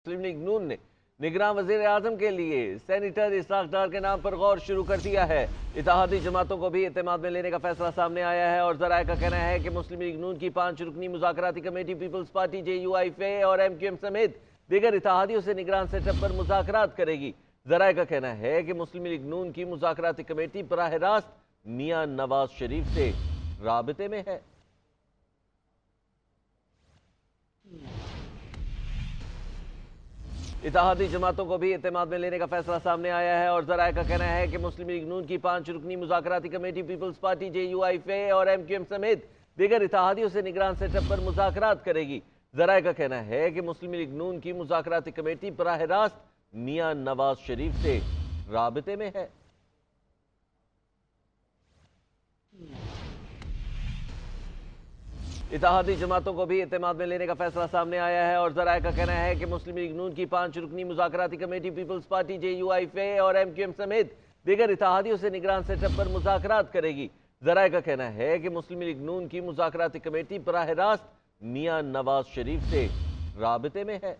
मुस्लिम league नून ने निगरान वज़ीर आज़म के लिए सेनेटर इसहाक डार के नाम पर गौर शुरू कर दिया है। इत्तेहादी जमातों को भी इत्तेमाद में लेने का फैसला सामने आया है और ज़राए का कहना है कि मुस्लिम लीग नून की 5 रुकनी मुज़ाकराती कमेटी पीपल्स पार्टी JUIFA और MQM समेत दीगर इत्तेहादियों से निगरान सेटअप पर मुज़ाकरात करेगी। ज़राए का कहना है कि मुस्लिम लीग नून की मुज़ाकराती कमेटी बराह रास्त मियां नवाज शरीफ से राबिते में है। इत्तेहादी जमातों को भी इत्तेमाद में लेने का फैसला सामने आया है और ज़राए का कहना है कि मुस्लिम लीग नून की 5 रुकनी मुज़ाकराती कमेटी पीपल्स पार्टी JUIFA और MQM समेत दीगर इत्तेहादियों से निगरान सेटअप पर मुज़ाकरात करेगी। ज़राए का कहना है कि मुस्लिम लीग नून की मुज़ाकराती कमेटी बराह रास्त मियां नवाज शरीफ से राबिते में है। इत्तेहादी जमातों को भी इत्तेमाद में लेने का फैसला सामने आया है और ज़राए का कहना है कि मुस्लिम लीग नून की 5 रुकनी मुज़ाकराती कमेटी पीपल्स पार्टी JUIFA और MQM समेत दीगर इत्तेहादियों से निगरान सेटअप पर मुज़ाकरात करेगी। ज़राए का कहना है कि मुस्लिम लीग नून की मुज़ाकराती कमेटी बराह रास्त मियां नवाज शरीफ से राबिते में है।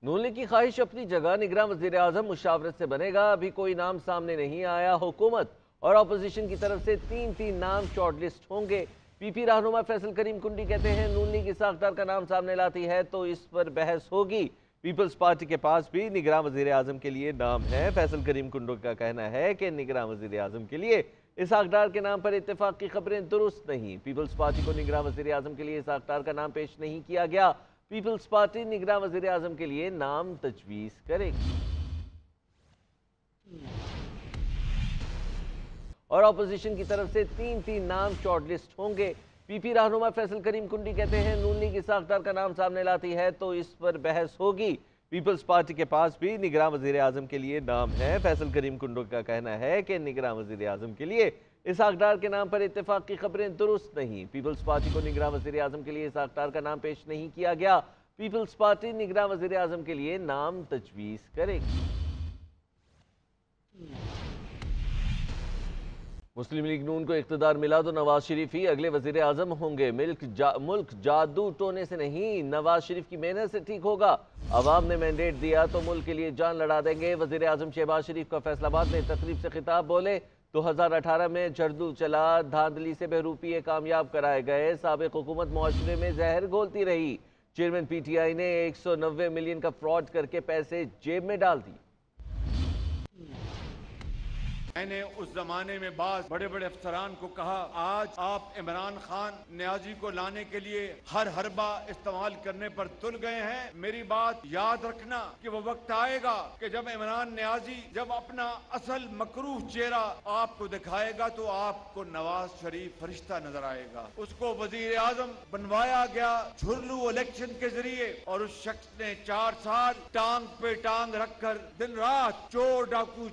नून लीग की ख्वाहिश अपनी जगह, निगरान वज़ीर आज़म मुशावरत से बनेगा। अभी कोई नाम सामने नहीं आया। हुकूमत और अपोजिशन की तरफ से 3 नाम शॉर्टलिस्ट होंगे। PP रहनुमा फैसल करीम कुंडी कहते हैं नून लीग इसहाक डार का नाम सामने लाती है तो इस पर बहस होगी। पीपल्स पार्टी के पास भी निगरान वज़ीर आज़म के लिए नाम है। फैसल करीम कुंडी का कहना है कि निगरान वज़ीर आज़म के लिए इसहाक डार के नाम पर इत्तेफाक की खबरें दुरुस्त नहीं। पीपल्स पार्टी को निगरान वज़ीर आज़म के लिए इसहाक डार का नाम पेश नहीं किया गया। पीपल्स पार्टी निगरान वज़ीर आज़म के लिए नाम तजवीज़ करेगी। और अपोजिशन की तरफ से 3 नाम शॉर्टलिस्ट होंगे। PP रहनुमा फैसल करीम कुंडी कहते हैं नून लीग इसहाक डार का नाम सामने लाती है तो इस पर बहस होगी। पीपल्स पार्टी के पास भी निगरान वज़ीर आज़म के लिए नाम है। फैसल करीम कुंडी का कहना है कि निगरान वज़ीर आज़म के लिए इसहाक डार के नाम पर इत्तेफाक की खबरें दुरुस्त नहीं। पीपल्स पार्टी को निगरान वज़ीर आज़म के लिए इसहाक डार का नाम पेश नहीं किया गया। पीपल्स पार्टी निगरान वज़ीर आज़म के लिए नाम तजवीज़ करेगी। मुस्लिम लीग नून को इक़्तिदार मिला तो नवाज शरीफ ही अगले वज़ीर आज़म होंगे। मुल्क जादू टोने से नहीं, नवाज शरीफ की मेहनत से ठीक होगा। अवाम ने मैंडेट दिया तो मुल्क के लिए जान लड़ा देंगे। वज़ीर आज़म शहबाज शरीफ का फैसलाबाद में तकरीब से खिताब बोले 2018 में जरदू चला, धांधली से बहरूपीए कामयाब कराए गए। साबिक़ हुकूमत मुआशरे में जहर घोलती रही। चेयरमैन PTI ने 190 मिलियन का फ्रॉड करके पैसे जेब में डाल दिए। मैंने उस जमाने में बात बड़े बड़े अफसरान को कहा, आज आप इमरान खान न्याजी को लाने के लिए हर हरबा इस्तेमाल करने पर तुल गए हैं। मेरी बात याद रखना कि वो वक्त आएगा कि जब इमरान न्याजी जब अपना असल मकरूह चेहरा आपको दिखाएगा तो आपको नवाज शरीफ फरिश्ता नजर आएगा। उसको वजीर आजम बनवाया गया झुर्लू इलेक्शन के जरिए और उस शख्स ने 4 साल टांग पे टांग रखकर दिन रात चोर डाकू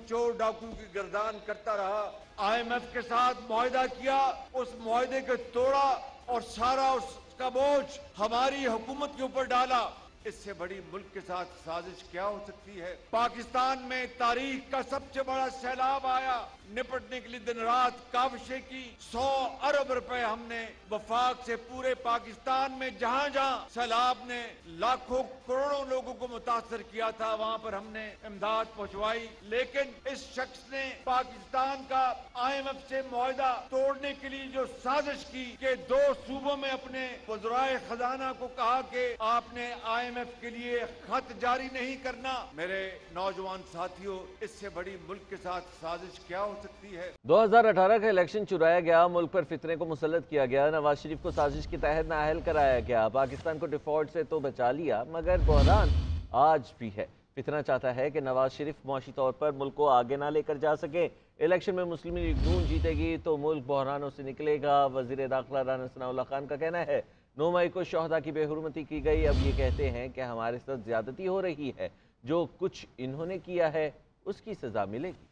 की गर्दान करता रहा। IMF के साथ मुआहदा किया, उस मुआहदे को तोड़ा और सारा उसका बोझ हमारी हुकूमत के ऊपर डाला। इससे बड़ी मुल्क के साथ साजिश क्या हो सकती है। पाकिस्तान में तारीख का सबसे बड़ा सैलाब आया, निपटने के लिए दिन रात काविशें की। 100 अरब रुपए हमने वफाक से पूरे पाकिस्तान में जहां जहां सैलाब ने लाखों करोड़ों लोगों को मुतासर किया था वहां पर हमने इमदाद पहुंचवाई। लेकिन इस शख्स ने पाकिस्तान का IMF से मुआहदा तोड़ने के लिए जो साजिश की कि 2 सूबों में अपने वज़राए खजाना को कहा कि आपने IMF के लिए खत जारी नहीं करना। मेरे नौजवान साथियों, इससे बड़ी मुल्क के साथ साजिश क्या हो सकती है। 2018 का इलेक्शन चुराया गया, मुल्क पर फितने को मुसल्लत किया गया, नवाज शरीफ को साजिश के तहत नाअहल कराया गया। पाकिस्तान को डिफॉल्ट से तो बचा लिया मगर बहरान आज भी है। फितना चाहता है कि नवाज शरीफ मुआशी तौर पर मुल्क को आगे ना लेकर जा सके। इलेक्शन में मुस्लिम लीग नून जीतेगी तो मुल्क बहरानों से निकलेगा। वजीर दाखिला राना सनाउल्लाह खान का कहना है 9 मई को शोहदा की बेहुरमती की गई। अब ये कहते हैं कि हमारे साथ ज्यादती हो रही है, जो कुछ इन्होंने किया है उसकी सजा मिलेगी।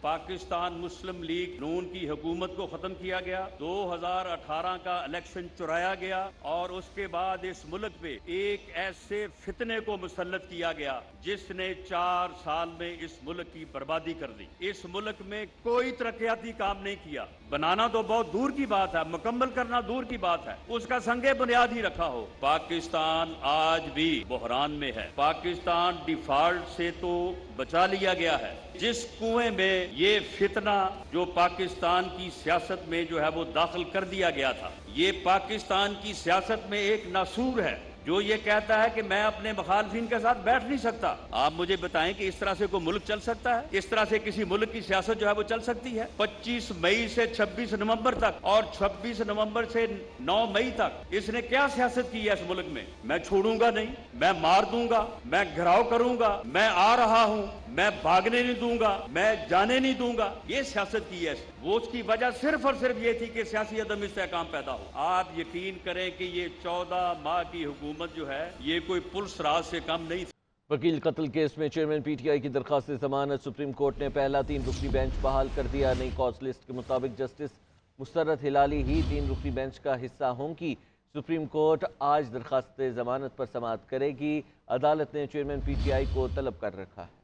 पाकिस्तान मुस्लिम लीग नून की हुकूमत को खत्म किया गया, 2018 का इलेक्शन चुराया गया और उसके बाद इस मुल्क पे एक ऐसे फितने को मुसल्लत किया गया जिसने 4 साल में इस मुल्क की बर्बादी कर दी। इस मुल्क में कोई तरक्याती काम नहीं किया। बनाना तो बहुत दूर की बात है, मुकम्मल करना दूर की बात है, उसका संगे बुनियाद ही रखा हो। पाकिस्तान आज भी बहरान में है। पाकिस्तान डिफॉल्ट से तो बचा लिया गया है। जिस कुएं में ये फितना जो पाकिस्तान की सियासत में जो है वो दाखिल कर दिया गया था, ये पाकिस्तान की सियासत में एक नासूर है जो ये कहता है कि मैं अपने मुखालफिन के साथ बैठ नहीं सकता। आप मुझे बताएं कि इस तरह से कोई मुल्क चल सकता है? इस तरह से किसी मुल्क की सियासत जो है वो चल सकती है? 25 मई से 26 नवंबर तक और 26 नवंबर से 9 मई तक इसने क्या सियासत की है इस मुल्क में? मैं छोड़ूंगा नहीं, मैं मार दूंगा, मैं घिराव करूंगा, मैं आ रहा हूं, मैं भागने नहीं दूंगा, मैं जाने नहीं दूंगा, ये सियासत की है। वो उसकी वजह सिर्फ और सिर्फ ये थी कि सियासी अदम इस्तेहकाम पैदा हो। आप यकीन करें कि ये 14 माह की हुकूमत जो है ये कोई पुलिस राज से कम नहीं थी। वकील कत्ल केस में चेयरमैन पीटीआई की दरखास्त जमानत सुप्रीम कोर्ट ने पहला 3 रुकनी बेंच बहाल कर दिया। नई कॉज लिस्ट के मुताबिक जस्टिस मुस्तरद हिलाली ही 3 रुकनी बेंच का हिस्सा होंगी। सुप्रीम कोर्ट आज दरखास्त जमानत पर समाअत करेगी। अदालत ने चेयरमैन पीटीआई को तलब कर रखा है।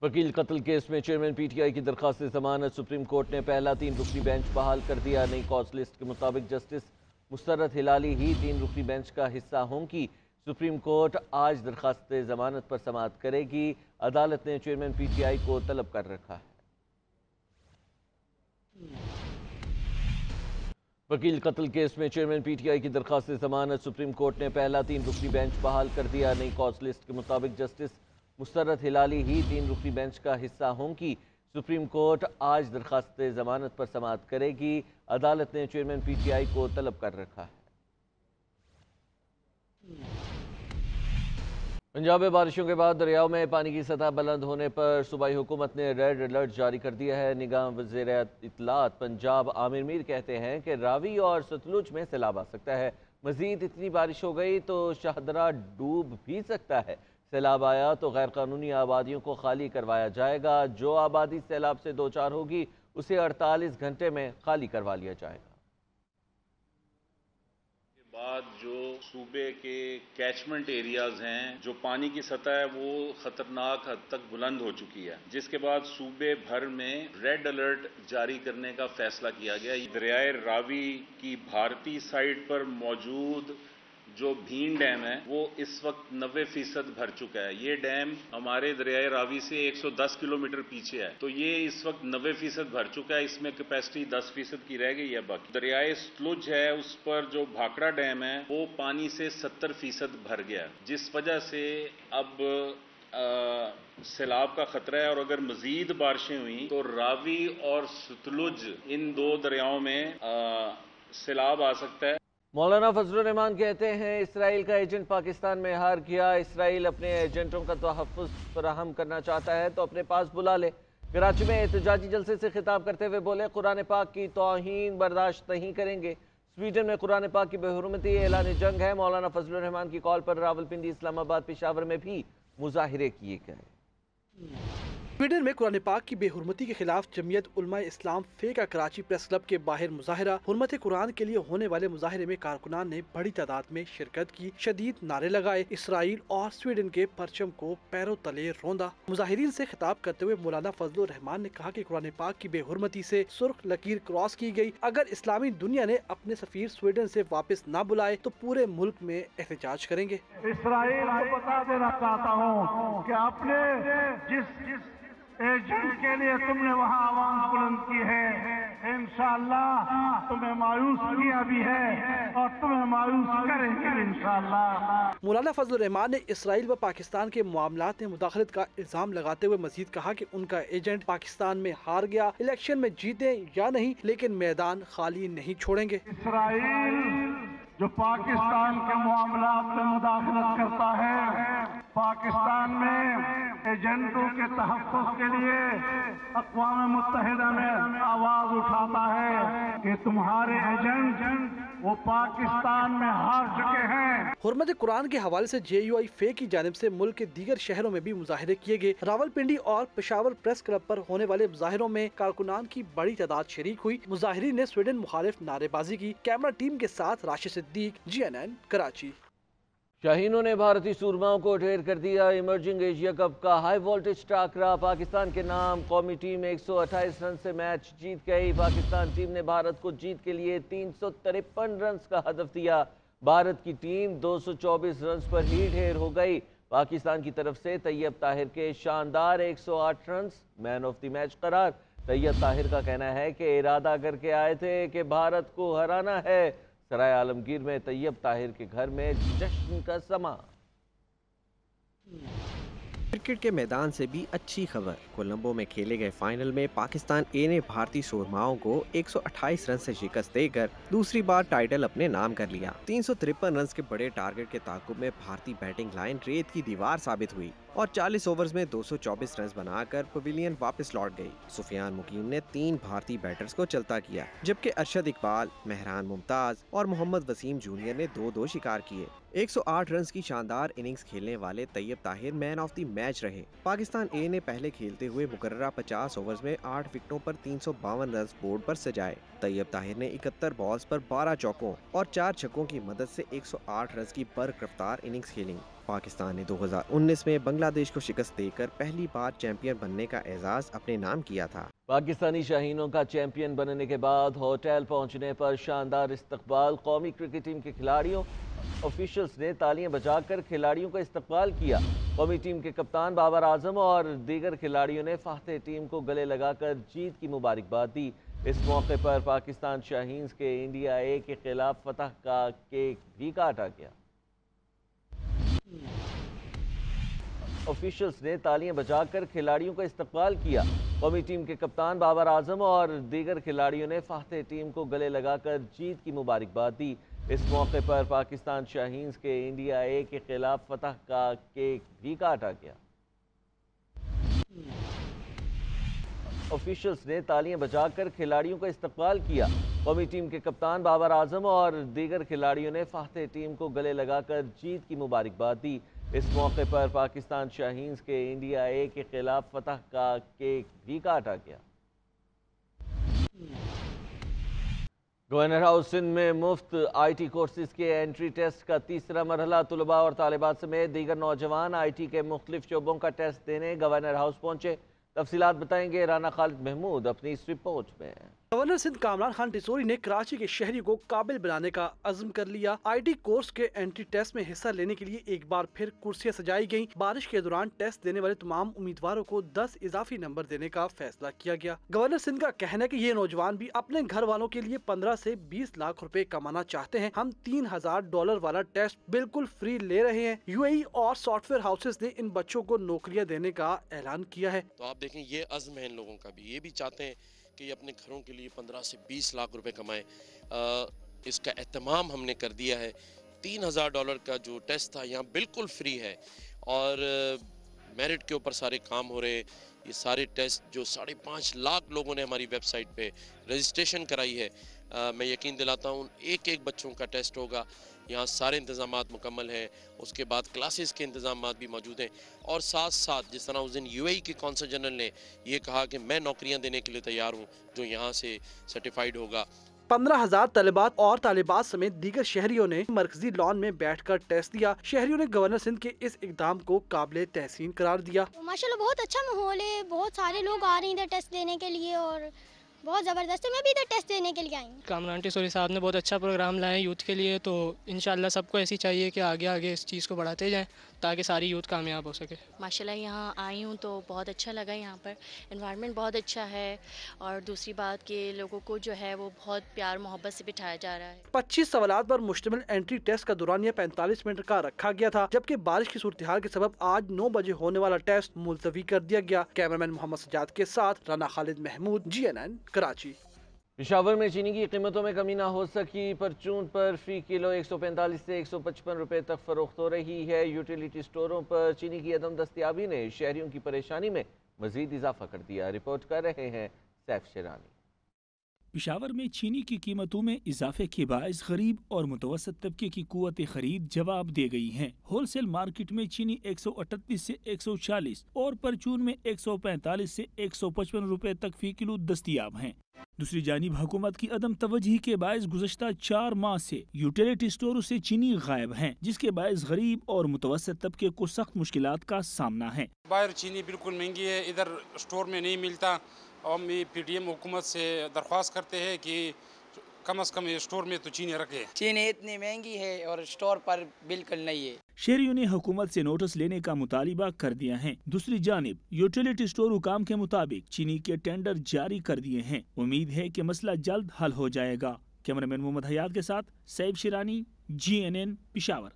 वकील कत्ल केस में चेयरमैन पीटीआई की दरखास्त जमानत सुप्रीम कोर्ट ने पहला 3 रुकनी बेंच बहाल कर दिया। नई कॉज लिस्ट के मुताबिक जस्टिस मुस्तरद हिलाली ही 3 रुकनी बेंच का हिस्सा होंगी। सुप्रीम कोर्ट आज दरखास्त जमानत पर समाअत करेगी। अदालत ने चेयरमैन पीटीआई को तलब कर रखा है। वकील कत्ल केस में चेयरमैन पीटीआई की दरखास्त जमानत सुप्रीम कोर्ट ने पहला 3 रुकनी बेंच बहाल कर दिया। नई कॉज लिस्ट के मुताबिक जस्टिस मुस्तरद हिलाली ही 3 रुकनी बेंच का हिस्सा होंगी। सुप्रीम कोर्ट आज दरखास्त जमानत पर समाअत करेगी। अदालत ने चेयरमैन पीटीआई को तलब कर रखा है। पंजाब में बारिशों के बाद दरियाओं में पानी की सतह बुलंद होने पर सूबाई हुकूमत ने रेड अलर्ट जारी कर दिया है। निगरान वज़ीर इत्तलात पंजाब आमिर मीर कहते हैं कि रावी और सतलुज में सैलाब आ सकता है। मजीद इतनी बारिश हो गई तो शाहदरा डूब भी सकता है। सैलाब आया तो गैर कानूनी आबादियों को खाली करवाया जाएगा। जो आबादी सैलाब से दो चार होगी उसे 48 घंटे में खाली करवा लिया जाएगा। बाद जो सूबे के कैचमेंट एरियाज हैं, जो पानी की सतह है वो खतरनाक हद तक बुलंद हो चुकी है, जिसके बाद सूबे भर में रेड अलर्ट जारी करने का फैसला किया गया। दरियाए रावी की भारतीय साइड पर मौजूद जो भीन डैम है वो इस वक्त 90% भर चुका है। ये डैम हमारे दरियाए रावी से 110 किलोमीटर पीछे है, तो ये इस वक्त 90% भर चुका है। इसमें कैपेसिटी 10% की रह गई है। बाकी दरियाए सतलुज है उस पर जो भाखड़ा डैम है वो पानी से 70% भर गया, जिस वजह से अब सैलाब का खतरा है। और अगर मजीद बारिशें हुई तो रावी और सतलुज इन 2 दरियाओं में सैलाब आ सकता है। मौलाना फजलुर रहमान कहते हैं इसराइल का एजेंट पाकिस्तान में हार गया। इसराइल अपने एजेंटों का तहफ़्फ़ुज़ फराहम करना चाहता है तो अपने पास बुला ले। कराची में एहतजाजी जलसे से खिताब करते हुए बोले कुरान पाक की तौहीन बर्दाश्त नहीं करेंगे। स्वीडन में कुरान पाक की बेहुरमती ऐलान जंग है। मौलाना फजलुर रहमान की कॉल पर रावलपिंडी, इस्लामाबाद, पेशावर में भी मुजाहिरे किए गए। स्वीडन में कुरान पाक की बेहुरमती के खिलाफ जमीयत उलमा इस्लाम फे का कराची प्रेस क्लब के बाहर मुजाहिरा। हुर्मत कुरान के लिए होने वाले मुजाहिरे में कारकुनान ने बड़ी तादाद में शिरकत की, शदीद नारे लगाए, इसराइल और स्वीडन के परचम को पैरों तले रौंदा। मुजाहिरीन से खिताब करते हुए मौलाना फजलुर रहमान ने कहा कि कुरान पाक की बेहुरमती से सुर्ख लकीर क्रॉस की गई। अगर इस्लामी दुनिया ने अपने सफीर स्वीडन से वापस न बुलाए तो पूरे मुल्क में एहतजाज करेंगे। इसराइल को बता देना चाहता हूँ कि आपने जिस एजेंट के लिए तुमने वहाँ आवाज बुलंद की है, इंशाअल्लाह तुम्हें मायूस किया भी है और तुम्हें मायूस करेंगे इंशाअल्लाह। मौलाना फजलुर रहमान ने इसराइल व पाकिस्तान के मामलात में मुदाखलत का इल्जाम लगाते हुए मजीद कहा कि उनका एजेंट पाकिस्तान में हार गया। इलेक्शन में जीते या नहीं लेकिन मैदान खाली नहीं छोड़ेंगे। इसराइल जो पाकिस्तान के मामलात में मुदाखलत करता है, पाकिस्तान में एजेंटों के तहफ़्फ़ुज़ के लिए अक़वाम मुत्तहिदा में आवाज उठाता है कि तुम्हारे एजेंट वो पाकिस्तान में हार चुके हैं। हुर्मत कुरान के हवाले से JUI फे की जानिब से मुल्क के दीगर शहरों में भी मुजाहिरे किए गए। रावलपिंडी और पेशावर प्रेस क्लब पर होने वाले मुजाहिरों में कारकुनान की बड़ी तादाद शरीक हुई। मुजाहिरीन ने स्वीडन मुखालिफ नारेबाजी की। कैमरा टीम के साथ राशिद सिद्दीक, GNN कराची। शाहीनों ने भारतीय सूरमाओं को ढेर कर दिया। इमर्जिंग एशिया कप का हाई वोल्टेज टाकरा पाकिस्तान के नाम। कौमी टीम 128 रन से मैच जीत गई। पाकिस्तान टीम ने भारत को जीत के लिए 353 रन का हदफ दिया। भारत की टीम 224 रन पर ही ढेर हो गई। पाकिस्तान की तरफ से तैयब ताहिर के शानदार 108 run man of the match करार। तैयब ताहिर का कहना है कि इरादा करके आए थे कि भारत को हराना है। सराय आलमगीर में तैयब ताहिर के घर में जश्न का समा। क्रिकेट के मैदान से भी अच्छी खबर। कोलंबो में खेले गए फाइनल में पाकिस्तान ए ने भारतीय सूरमाओं को 128 रन से शिकस्त देकर दूसरी बार टाइटल अपने नाम कर लिया। 353 रन के बड़े टारगेट के ताकुब में भारतीय बैटिंग लाइन रेत की दीवार साबित हुई और 40 ओवर्स में 224 रन बनाकर पवेलियन वापस लौट गई। सुफियान मुकीम ने 3 भारतीय बैटर्स को चलता किया, जबकि अरशद इकबाल, मेहरान मुमताज और मोहम्मद वसीम जूनियर ने 2-2 शिकार किए। 108 रन की शानदार इनिंग्स खेलने वाले Tayyab Tahir man of the match रहे। पाकिस्तान ए ने पहले खेलते हुए मुकर्ररा 50 ओवर्स में 8 विकेटों पर 352 रन बोर्ड पर सजाए। तैयब ताहिर ने 71 बॉल्स पर 12 चौकों और 4 छक्कों की मदद से 108 रन की बर्क रफ्तार इनिंग्स खेली। पाकिस्तान ने 2019 में बांग्लादेश को शिकस्त देकर पहली बार चैंपियन बनने का एजाज अपने नाम किया था। पाकिस्तानी शाहीनों का चैंपियन बनने के बाद होटल पहुंचने पर शानदार इस्तकबाल। कौमी क्रिकेट टीम के खिलाड़ियों ऑफिशियल्स ने तालियां बजाकर खिलाड़ियों का इस्तकबाल किया। कौमी टीम के कप्तान बाबर आजम और दीगर खिलाड़ियों ने फाख्ते टीम को गले लगाकर जीत की मुबारकबाद दी। इस मौके पर पाकिस्तान शाहीन्स के इंडिया ए के खिलाफ फतह का केक भी काटा गया। ऑफिशियल्स ने तालियां बजाकर खिलाड़ियों का इस्तकबाल किया। कौमी टीम के कप्तान बाबर आजम और दीगर खिलाड़ियों ने फाख्ते टीम को गले लगाकर जीत की मुबारकबाद दी। इस मौके पर पाकिस्तान शाहीन्स के इंडिया ए के खिलाफ फतह का केक भी काटा गया। ऑफिशियल्स ने तालियां बजाकर खिलाड़ियों का इस्तकबाल किया। कौमी टीम के कप्तान बाबर आजम और दीगर खिलाड़ियों ने फाख्ते टीम को गले लगाकर जीत की मुबारकबाद दी। इस मौके पर पाकिस्तान शाहीन्स के इंडिया ए के खिलाफ फतह का केक भी काटा गया। गवर्नर हाउस सिंध में मुफ्त IT कोर्सेज के एंट्री टेस्ट का तीसरा मरहला। तुलबा और तालिबात समेत दीगर नौजवान IT के मुख्तलिफ शोबों का टेस्ट देने गवर्नर हाउस पहुंचे। तफसीलात बताएंगे राना खालिद महमूद अपनी इस रिपोर्ट में। गवर्नर सिंध कामरान खान टिसोरी ने कराची के शहरियों को काबिल बनाने का अज़्म कर लिया। IT कोर्स के एंट्री टेस्ट में हिस्सा लेने के लिए एक बार फिर कुर्सियां सजाई गईं। बारिश के दौरान टेस्ट देने वाले तमाम उम्मीदवारों को 10 इजाफी नंबर देने का फैसला किया गया। गवर्नर सिंध का कहना है कि ये नौजवान भी अपने घर वालों के लिए 15 से 20 लाख रुपए कमाना चाहते हैं। हम $3000 वाला टेस्ट बिल्कुल फ्री ले रहे हैं। UAE और सॉफ्टवेयर हाउसेस ने इन बच्चों को नौकरियां देने का ऐलान किया है। तो आप देखें, ये अज़्म है इन लोगों का भी। ये भी चाहते हैं कि अपने घरों के लिए 15 से 20 लाख रुपए कमाएं। इसका एहतमाम हमने कर दिया है। $3000 का जो टेस्ट था यहाँ बिल्कुल फ्री है और मेरिट के ऊपर सारे काम हो रहे। ये सारे टेस्ट जो 5.5 लाख लोगों ने हमारी वेबसाइट पे रजिस्ट्रेशन कराई है, मैं यकीन दिलाता हूँ एक एक बच्चों का टेस्ट होगा। यहाँ सारे इंतज़ामात मुकम्मल हैं। उसके बाद क्लासेस के इंतज़ामात भी मौजूद हैं और साथ साथ जिस तरह उस दिन UAE के कौंसल जनरल ने ये कहा कि मैं नौकरियाँ देने के लिए तैयार हूँ जो यहाँ से सर्टिफाइड होगा। 15,000 तलिबात और तालिबात समेत दीगर शहरियों ने मरकजी लॉन में बैठकर टेस्ट दिया। शहरियों ने गवर्नर सिंध के इस इकदाम को काबिल तहसीन करार दिया। माशाल्लाह बहुत अच्छा माहौल है। बहुत सारे लोग आ रहे हैं इधर टेस्ट देने के लिए और बहुत ज़बरदस्त है। मैं भी इधर टेस्ट देने के लिए आई हूँ। कामरान टिसोरी साहब ने बहुत अच्छा प्रोग्राम लाया यूथ के लिए, तो इंशाल्लाह सबको ऐसी चाहिए कि आगे आगे इस चीज़ को बढ़ाते जाएं ताकि सारी यूथ कामयाब हो सके। माशाल्लाह यहाँ आई हूँ तो बहुत अच्छा लगा। यहाँ पर एनवायरनमेंट बहुत अच्छा है और दूसरी बात कि लोगों को जो है वो बहुत प्यार मोहब्बत से बिठाया जा रहा है। 25 सवालात पर मुश्तमिल एंट्री टेस्ट का दौरानिया 45 मिनट का रखा गया था, जबकि बारिश की सूरत हाल के सबब आज 9 बजे होने वाला टेस्ट मुलतवी कर दिया गया। कैमरामैन मोहम्मद सजाद के साथ राना खालिद महमूद, GNN कराची। पेशावर में चीनी की कीमतों में कमी ना हो सकी। परचून पर फी किलो 145 से 155 रुपए तक फरोख्त हो रही है। यूटिलिटी स्टोरों पर चीनी की अदम दस्तियाबी ने शहरियों की परेशानी में मजीद इजाफा कर दिया। रिपोर्ट कर रहे हैं सैफ शेरानी। पेशावर में चीनी की कीमतों में इजाफे के बायस गरीब और मुतवसत तबके की कुव्वत खरीद जवाब दे गई है। होलसेल मार्केट में चीनी 138 से 140 और परचून में 145 से 155 रुपए तक फी किलो दस्तियाब हैं। दूसरी जानिब हुकूमत की अदम तवज्जोही के बायस गुज़श्ता 4 माह से यूटिलिटी स्टोरों से चीनी गायब है, जिसके बायस गरीब और मुतवसत तबके को सख्त मुश्किलात का सामना है। बाहर चीनी बिल्कुल महंगी है, इधर स्टोर में नहीं मिलता और हम PTM हुकूमत से दरख्वास्त करते हैं कि कम से कम स्टोर में तो चीनी रखे। चीनी इतनी महंगी है और स्टोर पर बिल्कुल नहीं है। शहरियों ने हुकूमत से नोटिस लेने का मुतालिबा कर दिया है। दूसरी जानिब यूटिलिटी स्टोर हुकाम के मुताबिक चीनी के टेंडर जारी कर दिए हैं। उम्मीद है कि मसला जल्द हल हो जाएगा। कैमरामैन मोहम्मद हयात के साथ सैयद शिरानी, GNN पेशावर।